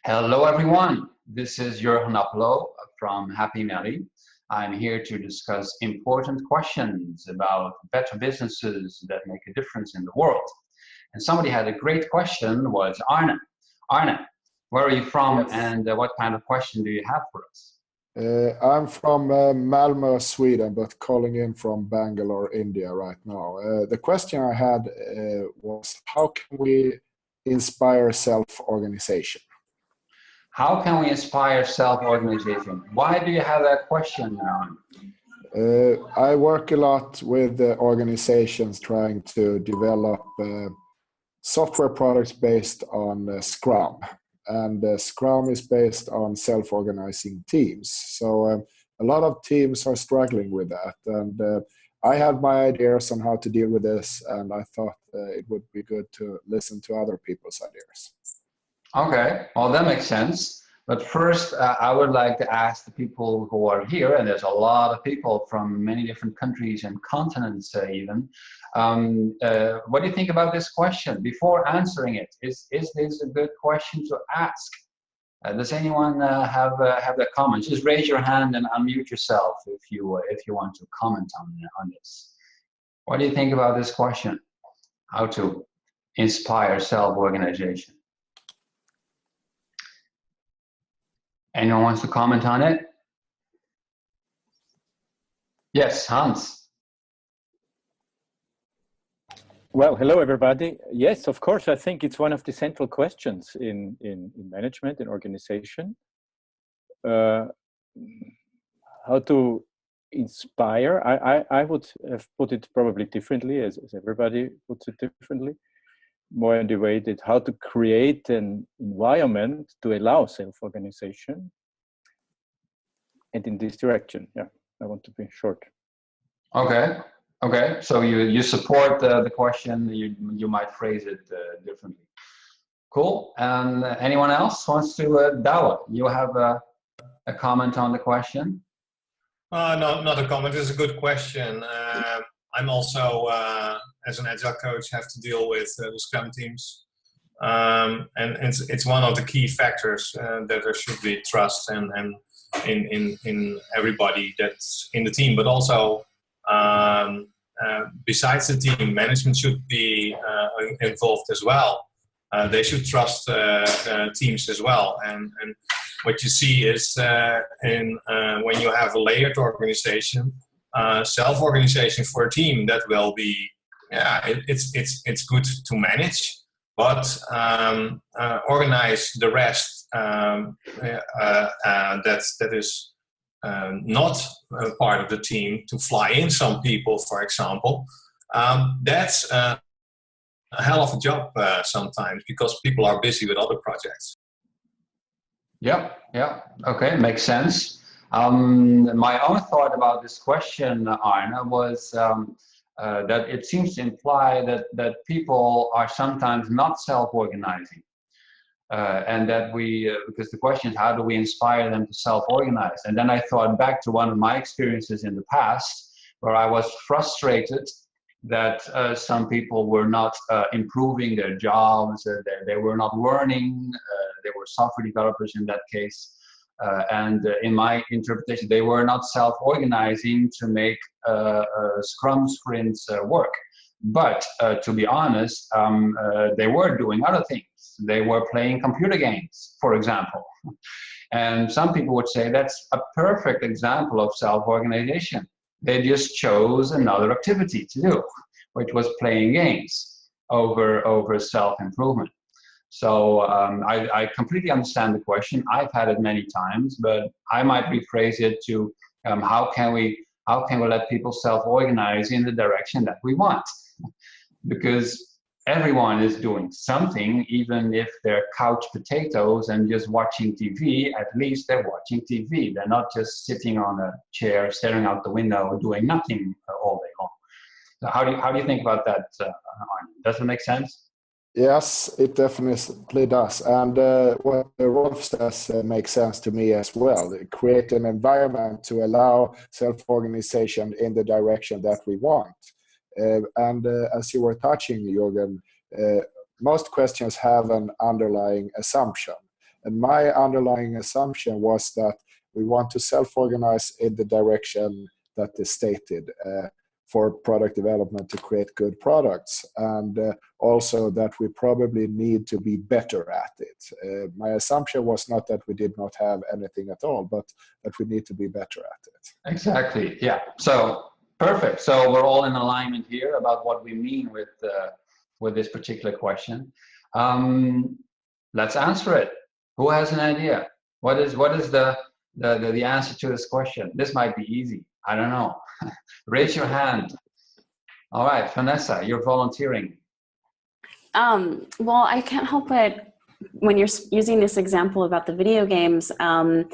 Hello, everyone. This is Jurgen Appelo from Happy Melly. I'm here to discuss important questions about better businesses that make a difference in the world. And somebody had a great question, was Arne. Arne, where are you from Yes. and what kind of question do you have for us? I'm from Malmö, Sweden, but calling in from Bangalore, India right now. The question I had was, how can we inspire self-organization? How can we inspire self-organization? Why do you have that question, Arne? I work a lot with organizations trying to develop software products based on Scrum. And Scrum is based on self-organizing teams. So a lot of teams are struggling with that. And I have my ideas on how to deal with this, and I thought it would be good to listen to other people's ideas. Okay, well, that makes sense. But first, I would like to ask the people who are here, and there's a lot of people from many different countries and continents even, what do you think about this question? Before answering it, is this a good question to ask? Does anyone have their comments? Just raise your hand and unmute yourself if you want to comment on this. What do you think about this question? How to inspire self-organization? Anyone wants to comment on it? Yes, Hans. Well, hello, everybody. Yes, of course, I think it's one of the central questions in management and organization. How to inspire? I would have put it probably differently, as everybody puts it differently, more in the way that how to create an environment to allow self-organization. And in this direction, yeah, I want to be short. Okay. Okay, so you support the question. You might phrase it differently. Cool. And anyone else wants to? Dawa, you have a comment on the question? No, not a comment. It's a good question. I'm also, as an agile coach, have to deal with the Scrum teams, and it's one of the key factors that there should be trust and in everybody that's in the team, but also. Besides the team, management should be involved as well. They should trust teams as well. And what you see is when you have a layered organization, self-organization for a team, that will be, yeah, it's good to manage, but organize the rest that is not part of the team, to fly in some people, for example. That's a hell of a job sometimes, because people are busy with other projects. Yeah, okay, makes sense. My own thought about this question, Arne, was that it seems to imply that people are sometimes not self-organizing. And that because the question is, how do we inspire them to self-organize? And then I thought back to one of my experiences in the past, where I was frustrated that some people were not improving their jobs, they were not learning, they were software developers in that case. And in my interpretation, they were not self-organizing to make Scrum sprints work. But to be honest, they were doing other things. They were playing computer games, for example. And some people would say that's a perfect example of self-organization. They just chose another activity to do, which was playing games over self-improvement. So I completely understand the question. I've had it many times, but I might rephrase it to how can we let people self-organize in the direction that we want? Because everyone is doing something, even if they're couch potatoes and just watching TV. At least they're watching TV. They're not just sitting on a chair, staring out the window, doing nothing all day long. So how do you think about that, Arne? Does it make sense? Yes, it definitely does. And what Rolf says makes sense to me as well. Create an environment to allow self-organization in the direction that we want. And as you were touching, Jürgen, most questions have an underlying assumption. And my underlying assumption was that we want to self-organize in the direction that is stated for product development to create good products, and also that we probably need to be better at it. My assumption was not that we did not have anything at all, but that we need to be better at it. Exactly, yeah. So, perfect. So we're all in alignment here about what we mean with this particular question. Let's answer it. Who has an idea? What is the answer to this question? This might be easy. I don't know. Raise your hand. All right, Vanessa, you're volunteering. Well, I can't help but, when you're using this example about the video games and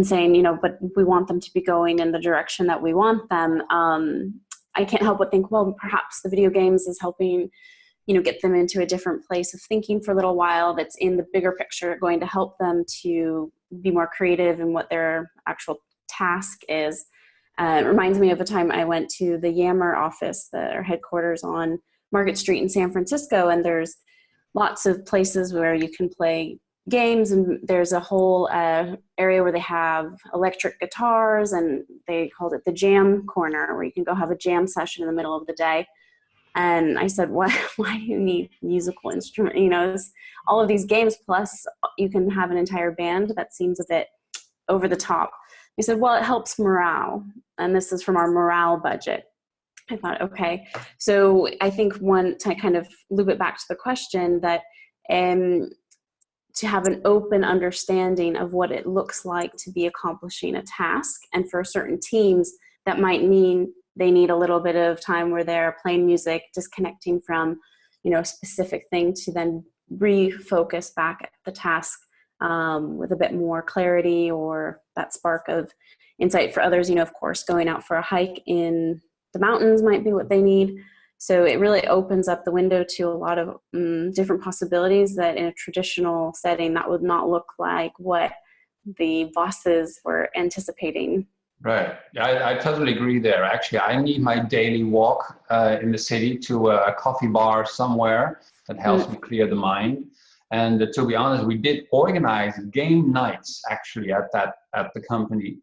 saying, you know, but we want them to be going in the direction that we want them, I can't help but think, well, perhaps the video games is helping, you know, get them into a different place of thinking for a little while that's in the bigger picture, going to help them to be more creative in what their actual task is. It reminds me of a time I went to the Yammer office, their headquarters on Market Street in San Francisco, and there's lots of places where you can play games, and there's a whole area where they have electric guitars, and they called it the jam corner, where you can go have a jam session in the middle of the day. And I said, why do you need musical instrument? You know, all of these games, plus you can have an entire band. That seems a bit over the top. He said, well, it helps morale. And this is from our morale budget. I thought, okay. So I think to kind of loop it back to the question, that to have an open understanding of what it looks like to be accomplishing a task. And for certain teams, that might mean they need a little bit of time where they're playing music, disconnecting from, you know, a specific thing to then refocus back at the task with a bit more clarity or that spark of insight. For others, you know, of course, going out for a hike in the mountains might be what they need. So it really opens up the window to a lot of different possibilities that in a traditional setting that would not look like what the bosses were anticipating. Right. I totally agree there. Actually, I need my daily walk in the city to a coffee bar somewhere that helps me clear the mind. And to be honest, we did organize game nights actually at the company.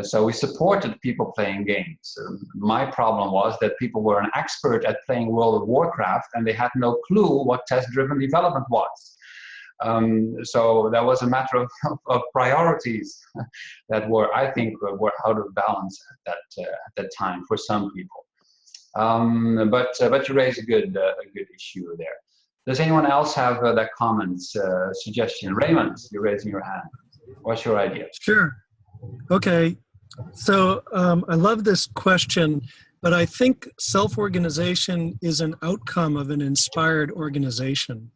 So we supported people playing games. My problem was that people were an expert at playing World of Warcraft and they had no clue what test-driven development was. So that was a matter of priorities that were, I think, were out of balance at that time for some people. But you raise a good issue there. Does anyone else have that comments, suggestion? Raymond, you're raising your hand. What's your idea? Sure. Okay. So I love this question, but I think self-organization is an outcome of an inspired organization.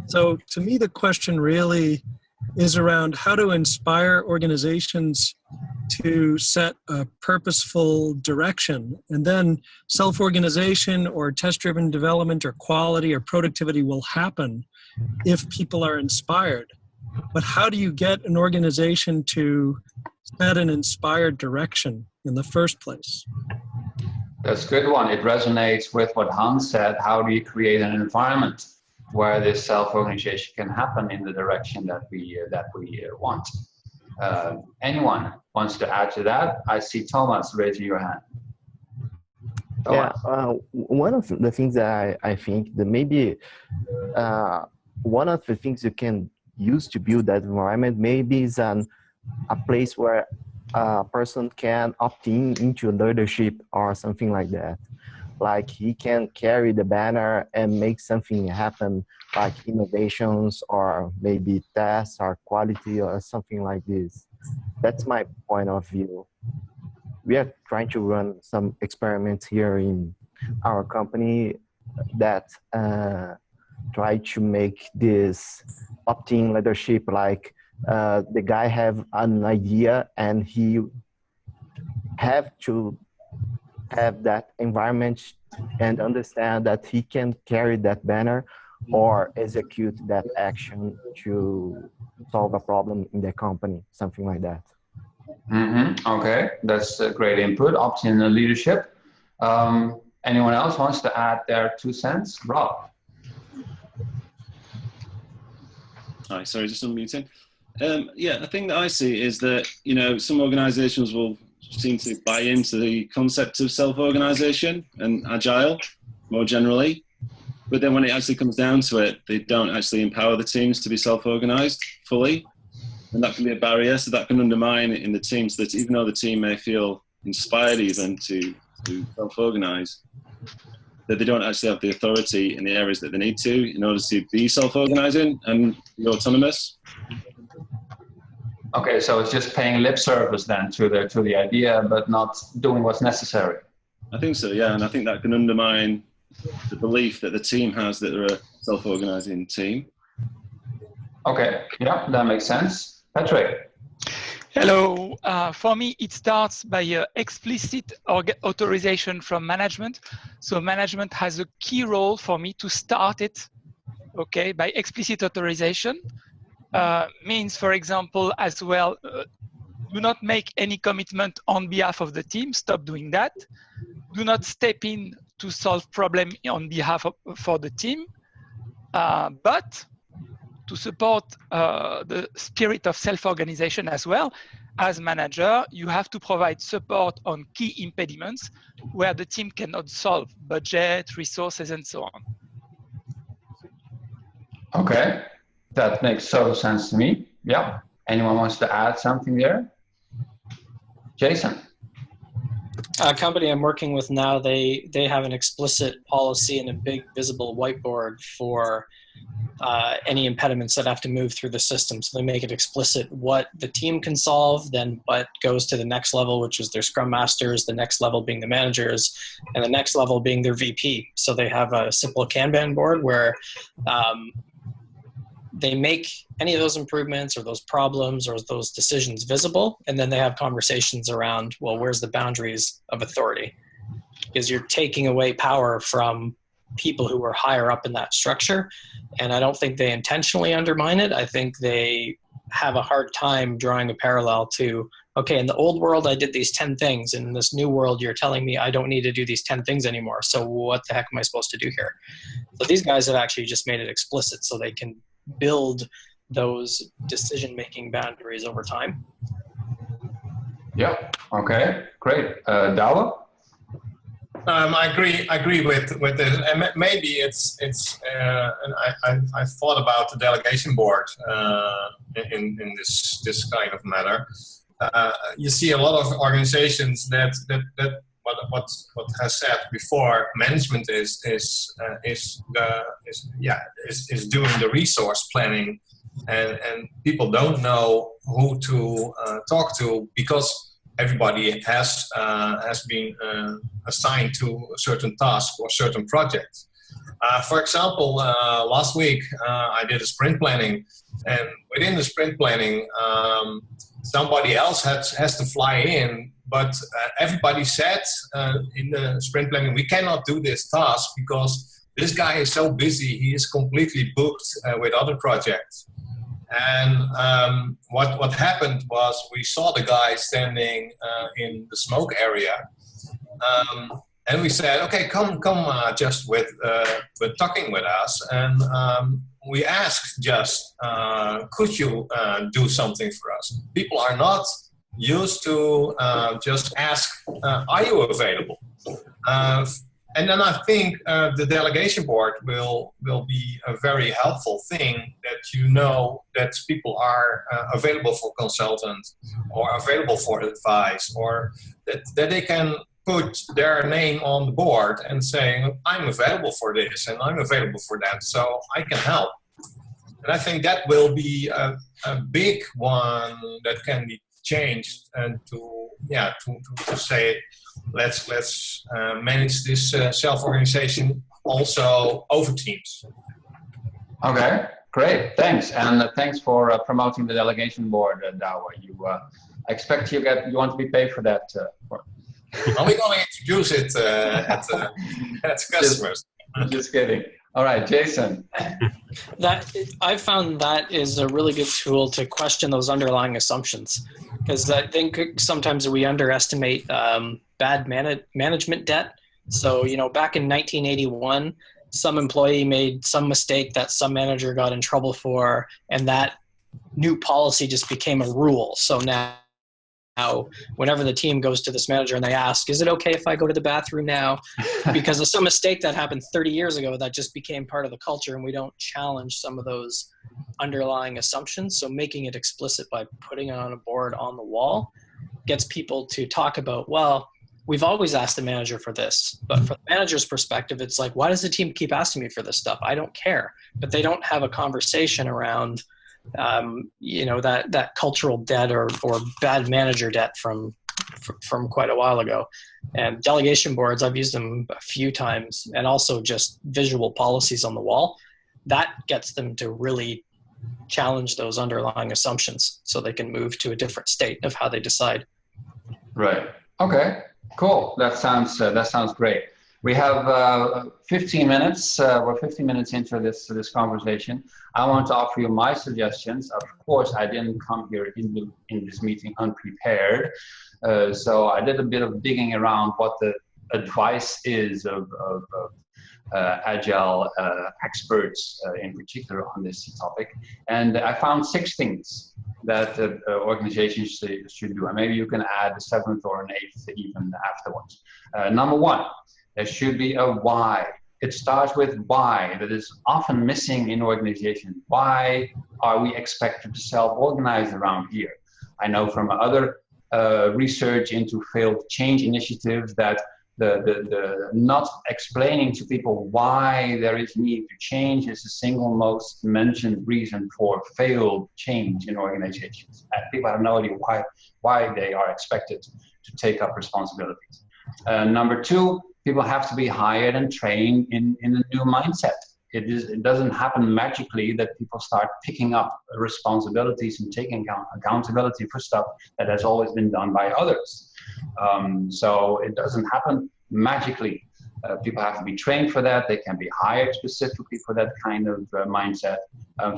So to me, the question really is around how to inspire organizations to set a purposeful direction. And then self-organization or test-driven development or quality or productivity will happen if people are inspired. But how do you get an organization to set an inspired direction in the first place? That's a good one. It resonates with what Hans said. How do you create an environment where this self-organization can happen in the direction that we want? Anyone wants to add to that? I see Thomas raising your hand. Thomas. Yeah, one of the things that I think that maybe one of the things you can use to build that environment maybe is a place where a person can opt into leadership or something like that. Like he can carry the banner and make something happen, like innovations or maybe tests or quality or something like this. That's my point of view. We are trying to run some experiments here in our company that try to make this opt-in leadership, like the guy have an idea and he have to have that environment and understand that he can carry that banner or execute that action to solve a problem in the company, something like that. Okay, that's a great input. Opt-in leadership. Anyone else wants to add their 2 cents? Rob. Hi, sorry, just unmuting. Yeah, the thing that I see is that, some organizations will seem to buy into the concept of self-organization and agile more generally. But then when it actually comes down to it, they don't actually empower the teams to be self-organized fully. And that can be a barrier. So that can undermine it in the team, so that even though the team may feel inspired even to self-organize, that they don't actually have the authority in the areas that they need to in order to be self-organizing and be autonomous. Okay, so it's just paying lip service then to the idea, but not doing what's necessary. I think so, yeah, and I think that can undermine the belief that the team has that they're a self-organizing team. Okay, yeah, that makes sense. Patrick. Hello. For me, it starts by explicit authorization from management. So management has a key role for me to start it, okay, by explicit authorization. Means, for example, as well, do not make any commitment on behalf of the team. Stop doing that. Do not step in to solve problem on behalf for the team. But to support the spirit of self-organization as well, as manager, you have to provide support on key impediments where the team cannot solve: budget, resources, and so on. Okay, that makes total sense to me. Yeah. Anyone wants to add something there? Jason. A company I'm working with now, they have an explicit policy and a big visible whiteboard for any impediments that have to move through the system. So they make it explicit what the team can solve, then what goes to the next level, which is their scrum masters, the next level being the managers, and the next level being their VP. So they have a simple Kanban board where they make any of those improvements or those problems or those decisions visible, and then they have conversations around, well, where's the boundaries of authority? Because you're taking away power from people who are higher up in that structure, and I don't think they intentionally undermine it. I think they have a hard time drawing a parallel to, okay, in the old world I did these 10 things, and in this new world you're telling me I don't need to do these 10 things anymore, so what the heck am I supposed to do here? So these guys have actually just made it explicit so they can build those decision-making boundaries over time. Yeah. Okay. Great. Douwe? I agree with this, and maybe it's and I thought about the delegation board in this kind of matter. You see a lot of organizations that what has said before, management is doing the resource planning, and people don't know who to talk to because everybody has been assigned to a certain task or certain project. For example, last week I did a sprint planning, and within the sprint planning, somebody else has to fly in, but everybody said in the sprint planning, we cannot do this task because this guy is so busy, he is completely booked with other projects. And what happened was we saw the guy standing in the smoke area, and we said, okay, come just with talking with us, and we asked just, could you do something for us? People are not used to just ask, are you available? And then I think the delegation board will be a very helpful thing, that you know that people are available for consultant or available for advice, or that they can put their name on the board and saying, I'm available for this and I'm available for that, so I can help. And I think that will be a big one that can be changed, and to say, let's manage this self-organization also over teams. Okay, great, thanks, and thanks for promoting the delegation board, Douwe. I expect you want to be paid for that. Are we going to introduce it at customers? Just kidding. All right, Jason. I found that is a really good tool to question those underlying assumptions, because I think sometimes we underestimate bad management debt. So, back in 1981, some employee made some mistake that some manager got in trouble for, and that new policy just became a rule. So now whenever the team goes to this manager and they ask, is it okay if I go to the bathroom now? Because of some mistake that happened 30 years ago, that just became part of the culture, and we don't challenge some of those underlying assumptions. So making it explicit by putting it on a board on the wall gets people to talk about, well, we've always asked the manager for this, but from the manager's perspective, it's like, why does the team keep asking me for this stuff? I don't care. But they don't have a conversation around that cultural debt or bad manager debt from quite a while ago. And delegation boards, I've used them a few times, and also just visual policies on the wall. That gets them to really challenge those underlying assumptions so they can move to a different state of how they decide. Right. Okay. Cool. That sounds great. We have 15 minutes. We're 15 minutes into this conversation. I want to offer you my suggestions. Of course, I didn't come here in this meeting unprepared, so I did a bit of digging around what the advice is of agile experts in particular on this topic, and I found 6 things that organizations should do, and maybe you can add a 7th or an 8th even afterwards. Number 1. There should be a why. It starts with why that is often missing in organizations. Why are we expected to self-organize around here? I know from other research into failed change initiatives that the not explaining to people why there is need to change is the single most mentioned reason for failed change in organizations. And people have no idea why they are expected to take up responsibilities. Number 2, people have to be hired and trained in a new mindset. It doesn't happen magically that people start picking up responsibilities and taking accountability for stuff that has always been done by others. So it doesn't happen magically. People have to be trained for that. They can be hired specifically for that kind of mindset.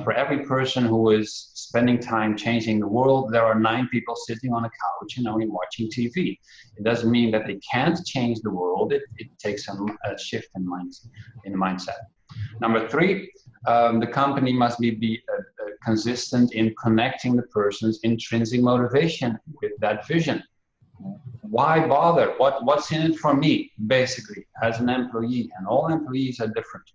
For every person who is spending time changing the world, there are 9 people sitting on a couch and only watching TV. It doesn't mean that they can't change the world. It takes a shift in mindset. Number 3, the company must be consistent in connecting the person's intrinsic motivation with that vision. Why bother? What's in it for me, basically, as an employee? And all employees are different.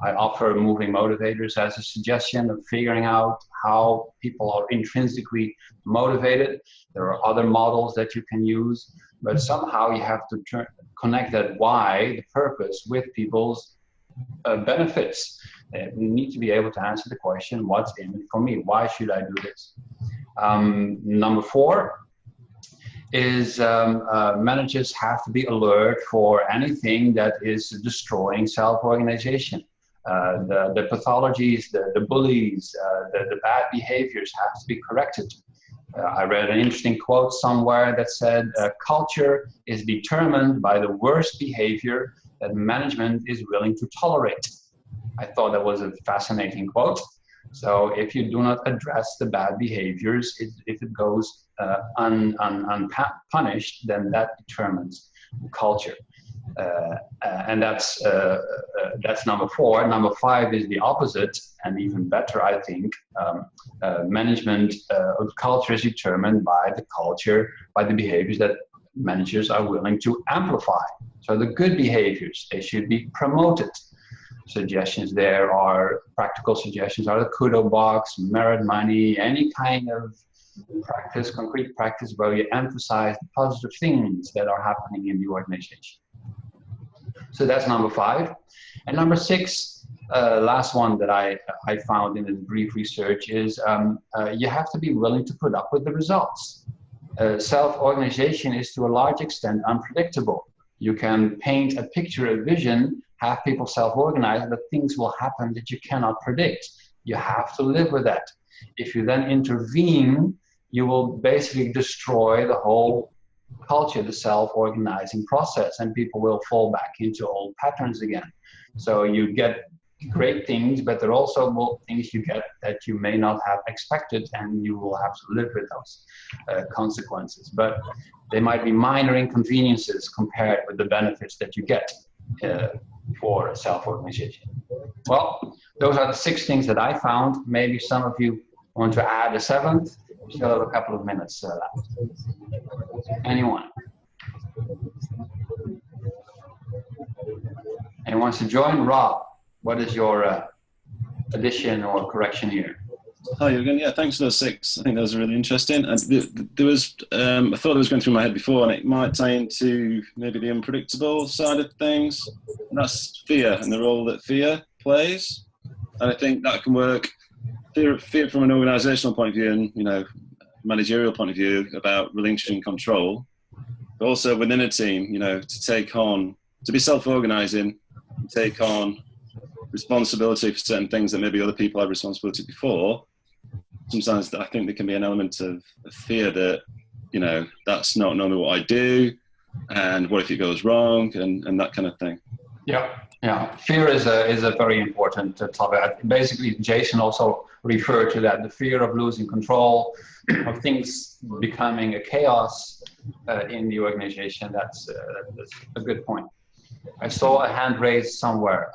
I offer moving motivators as a suggestion of figuring out how people are intrinsically motivated. There are other models that you can use, but somehow you have to connect that why, the purpose, with people's benefits. You need to be able to answer the question, what's in it for me? Why should I do this? Number 4 is managers have to be alert for anything that is destroying self-organization. The pathologies, the bullies, the bad behaviors have to be corrected. I read an interesting quote somewhere that said, culture is determined by the worst behavior that management is willing to tolerate. I thought that was a fascinating quote. So if you do not address the bad behaviors, if it goes unpunished, then that determines the culture. And that's number 4. Number 5 is the opposite, and even better, I think. Management culture is determined by the culture, by the behaviors that managers are willing to amplify. So the good behaviors, they should be promoted. Suggestions there are, practical suggestions are the kudo box, merit money, any kind of practice, concrete practice where you emphasize the positive things that are happening in the organization. So that's number 5. And number 6, last one that I found in this brief research is you have to be willing to put up with the results. Self-organization is to a large extent unpredictable. You can paint a picture, a vision, have people self-organize, but things will happen that you cannot predict. You have to live with that. If you then intervene, you will basically destroy the whole culture, the self-organizing process, and people will fall back into old patterns again. So you get great things, but there are also things you get that you may not have expected, and you will have to live with those consequences. But they might be minor inconveniences compared with the benefits that you get for self-organization. Well, those are the 6 things that I found. Maybe some of you Want to add a seventh? We still have a couple of minutes left. Anyone? Anyone wants to join? Rob, what is your addition or correction here? Hi, Jürgen. Yeah, thanks for those 6. I think those are really interesting. And there was a thought that was going through my head before, and it might tie into maybe the unpredictable side of things. And that's fear and the role that fear plays. And I think that can work. Fear from an organizational point of view and, managerial point of view about relinquishing control, but also within a team, to be self-organizing, take on responsibility for certain things that maybe other people had responsibility before. Sometimes I think there can be an element of fear that, that's not normally what I do, and what if it goes wrong, and that kind of thing. Yeah. Fear is a very important topic. Basically, Jason also referred to that, the fear of losing control, of things becoming a chaos in the organization. That's a good point. I saw a hand raised somewhere.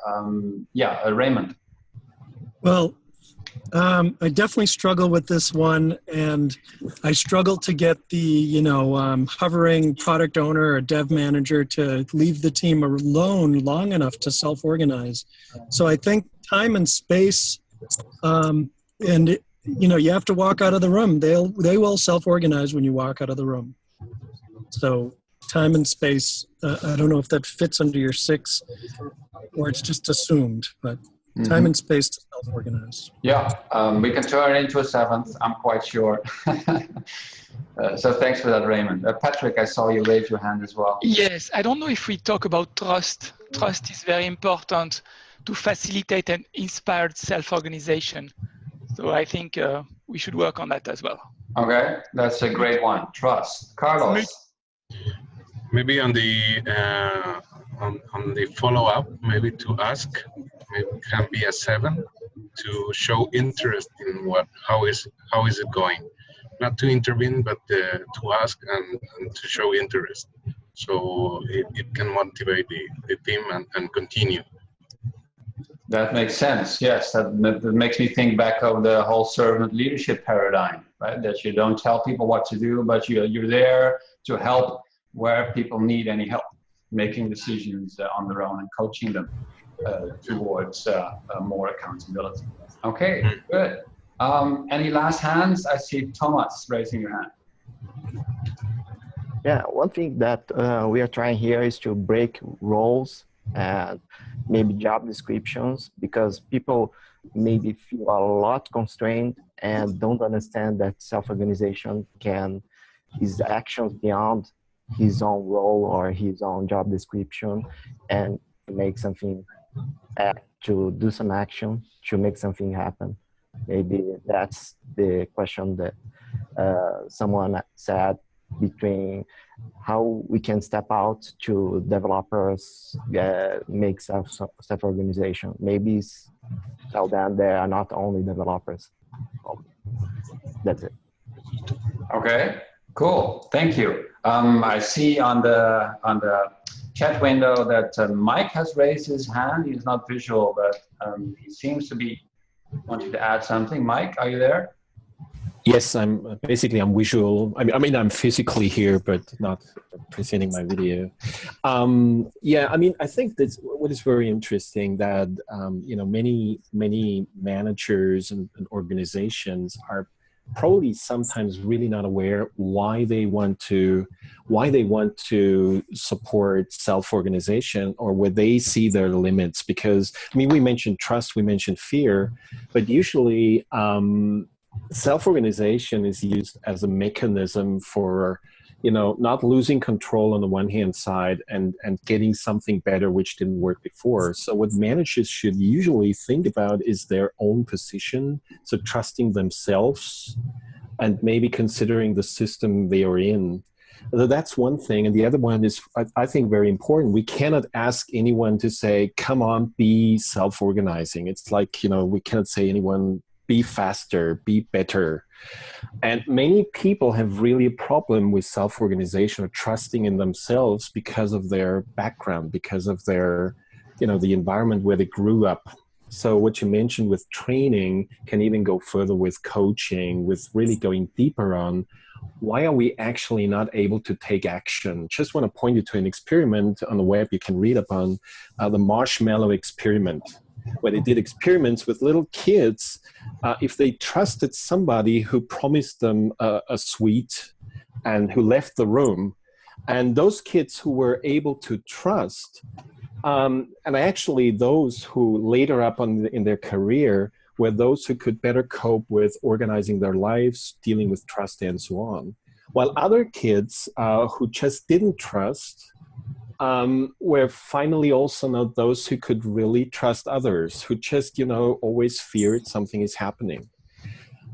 Raymond. Well, I definitely struggle with this one, and I struggle to get the, hovering product owner or dev manager to leave the team alone long enough to self-organize. So I think time and space, you have to walk out of the room. They will self-organize when you walk out of the room. So time and space, I don't know if that fits under your 6 or it's just assumed, but time and space to self-organize. Yeah, we can turn it into a 7th, I'm quite sure. So thanks for that, Raymond. Patrick, I saw you raise your hand as well. Yes, I don't know if we talk about trust. Trust is very important to facilitate an inspired self-organization. So I think we should work on that as well. Okay, that's a great one. Trust. Carlos. Maybe on the follow-up, maybe to ask, maybe it can be a 7 to show interest in how is it going, not to intervene, but to ask and to show interest, so it can motivate the team and continue. That makes sense. Yes, that makes me think back of the whole servant leadership paradigm, right? That you don't tell people what to do, but you're there to help where people need any help, making decisions on their own and coaching them towards more accountability. Okay, good. Any last hands? I see Thomas raising your hand. Yeah, one thing that we are trying here is to break roles and maybe job descriptions, because people maybe feel a lot constrained and don't understand that self-organization is actions beyond his own role or his own job description, and make something, to do some action to make something happen. Maybe that's the question that someone said, between how we can step out to developers make self-organization. Maybe tell them they are not only developers. That's it. Okay, cool. Thank you. I see on the chat window that Mike has raised his hand. He's not visual, but he seems to be wanting to add something. Mike, are you there? Yes, I'm visual. I mean, I'm physically here, but not presenting my video. I think that's what is very interesting, that many managers and organizations are probably sometimes really not aware why they want to support self-organization, or where they see their limits. Because we mentioned trust, we mentioned fear, but usually self-organization is used as a mechanism for, not losing control on the one hand side and getting something better which didn't work before. So what managers should usually think about is their own position, so trusting themselves and maybe considering the system they are in. That's one thing. And the other one is, I think, very important. We cannot ask anyone to say, come on, be self-organizing. It's like, we cannot say anyone, be faster, be better. And many people have really a problem with self-organization or trusting in themselves because of their background, because of their, the environment where they grew up. So what you mentioned with training can even go further with coaching, with really going deeper on why are we actually not able to take action? Just want to point you to an experiment on the web you can read upon, the marshmallow experiment, where they did experiments with little kids. If they trusted somebody who promised them a sweet and who left the room, and those kids who were able to trust, and actually those who later up in their career were those who could better cope with organizing their lives, dealing with trust, and so on. While other kids who just didn't trust were finally also not those who could really trust others, who just, always feared something is happening.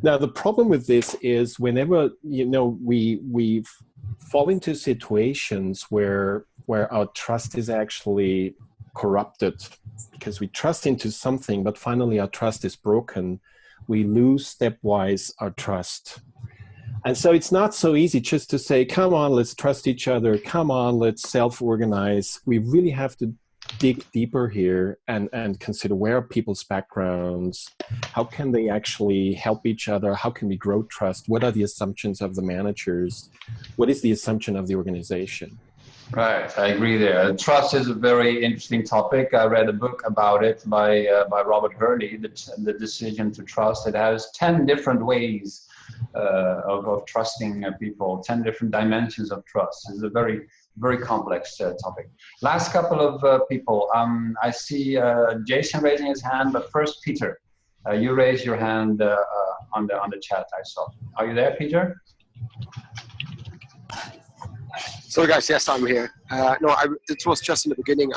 Now, the problem with this is whenever, we fall into situations where our trust is actually corrupted because we trust into something, but finally our trust is broken, we lose stepwise our trust. And so it's not so easy just to say, come on, let's trust each other. Come on, let's self-organize. We really have to dig deeper here and consider where are people's backgrounds, how can they actually help each other, how can we grow trust, what are the assumptions of the managers, what is the assumption of the organization. Right, I agree there. Trust is a very interesting topic. I read a book about it by Robert Hurley, the Decision to Trust. It has 10 different ways of trusting people, 10 different dimensions of trust. It's a very, very complex topic. Last couple of people. I see Jason raising his hand, but first Peter. You raised your hand on the chat, I saw. Are you there, Peter? Sorry guys, yes, I'm here. No, it was just in the beginning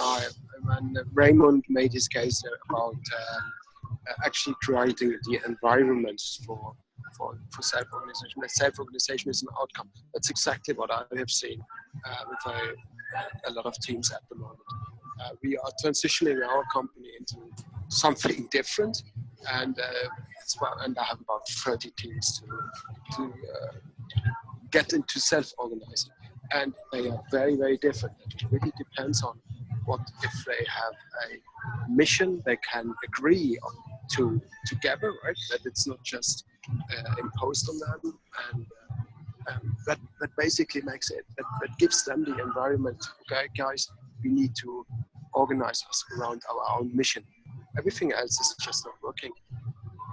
when Raymond made his case about actually creating the environments for self-organization. That self-organization is an outcome. That's exactly what I have seen with a lot of teams at the moment. We are transitioning our company into something different, and I have about 30 teams to get into self-organizing. And they are very, very different. It really depends on if they have a mission they can agree on together, right? That it's not just imposed on them, and that basically makes it, that gives them the environment. Okay, guys, we need to organize us around our own mission. Everything else is just not working.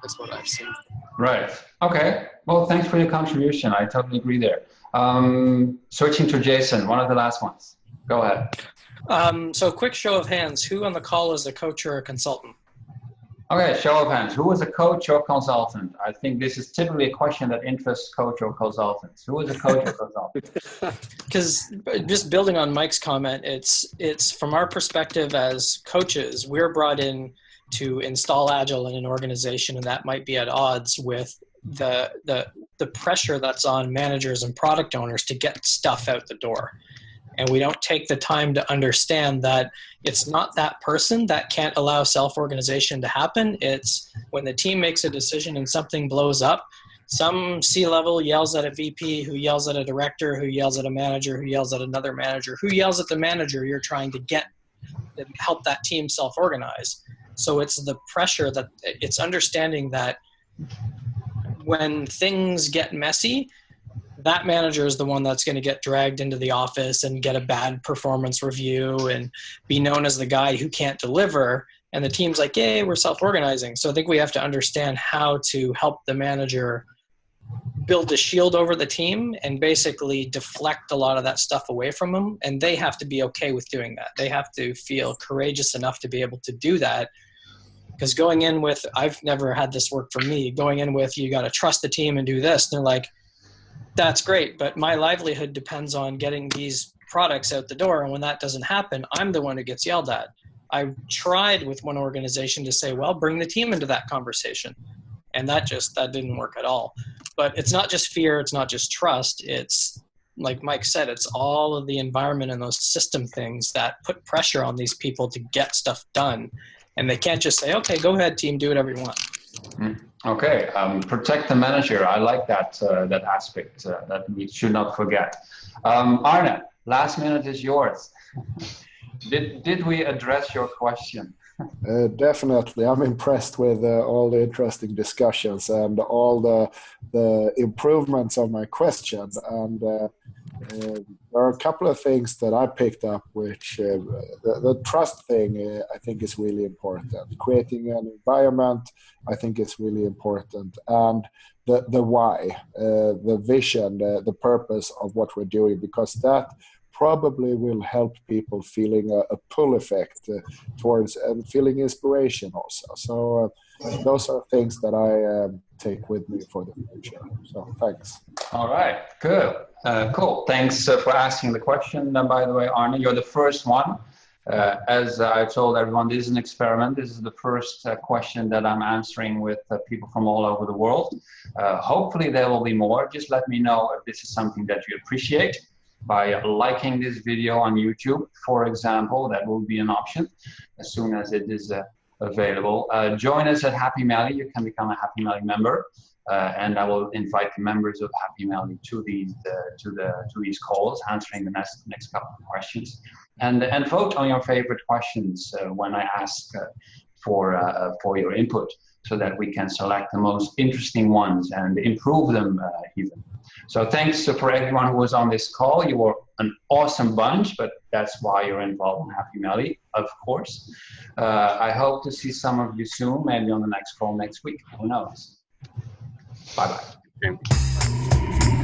That's what I've seen. Right. Okay. Well, thanks for your contribution. I totally agree there. Switching to Jason, one of the last ones. Go ahead. So quick show of hands. Who on the call is a coach or a consultant? Okay, show of hands. Who is a coach or consultant? I think this is typically a question that interests coach or consultants. Who is a coach or consultant? Because just building on Mike's comment, it's from our perspective as coaches, we're brought in to install Agile in an organization, and that might be at odds with the pressure that's on managers and product owners to get stuff out the door. And we don't take the time to understand that it's not that person that can't allow self-organization to happen. It's when the team makes a decision and something blows up, some C-level yells at a VP, who yells at a director, who yells at a manager, who yells at another manager, who yells at the manager you're trying to get to help that team self-organize. So it's the pressure that it's understanding that when things get messy, that manager is the one that's going to get dragged into the office and get a bad performance review and be known as the guy who can't deliver. And the team's like, yay, we're self-organizing. So I think we have to understand how to help the manager build a shield over the team and basically deflect a lot of that stuff away from them. And they have to be okay with doing that. They have to feel courageous enough to be able to do that. Because going in with, I've never had this work for me, going in with, you got to trust the team and do this. And they're like, that's great, but my livelihood depends on getting these products out the door. And when that doesn't happen, I'm the one who gets yelled at. I tried with one organization to say, well, bring the team into that conversation. And that didn't work at all. But it's not just fear. It's not just trust. It's like Mike said, it's all of the environment and those system things that put pressure on these people to get stuff done. And they can't just say, okay, go ahead, team, do whatever you want. Okay, protect the manager. I like that aspect that we should not forget. Arne, last minute is yours. Did we address your question? Definitely. I'm impressed with all the interesting discussions and all the improvements of my question. And there are a couple of things that I picked up, which the trust thing I think is really important. Creating an environment, I think is really important. And the why, the vision, the purpose of what we're doing, because that probably will help people feeling a pull effect towards and feeling inspiration also. So those are things that I take with me for the future. So thanks. All right, good. Cool. Thanks for asking the question. And by the way, Arne, you're the first one. As I told everyone, this is an experiment. This is the first question that I'm answering with people from all over the world. Hopefully there will be more. Just let me know if this is something that you appreciate by liking this video on YouTube, for example. That will be an option as soon as it is available. Join us at Happy Mally. You can become a Happy Mally member. And I will invite the members of Happy Mally to these calls, answering the next couple of questions, and vote on your favorite questions when I ask for your input, so that we can select the most interesting ones and improve them even. So thanks for everyone who was on this call. You were an awesome bunch, but that's why you're involved in Happy Mally, of course. I hope to see some of you soon, maybe on the next call next week. Who knows? Bye-bye. Okay.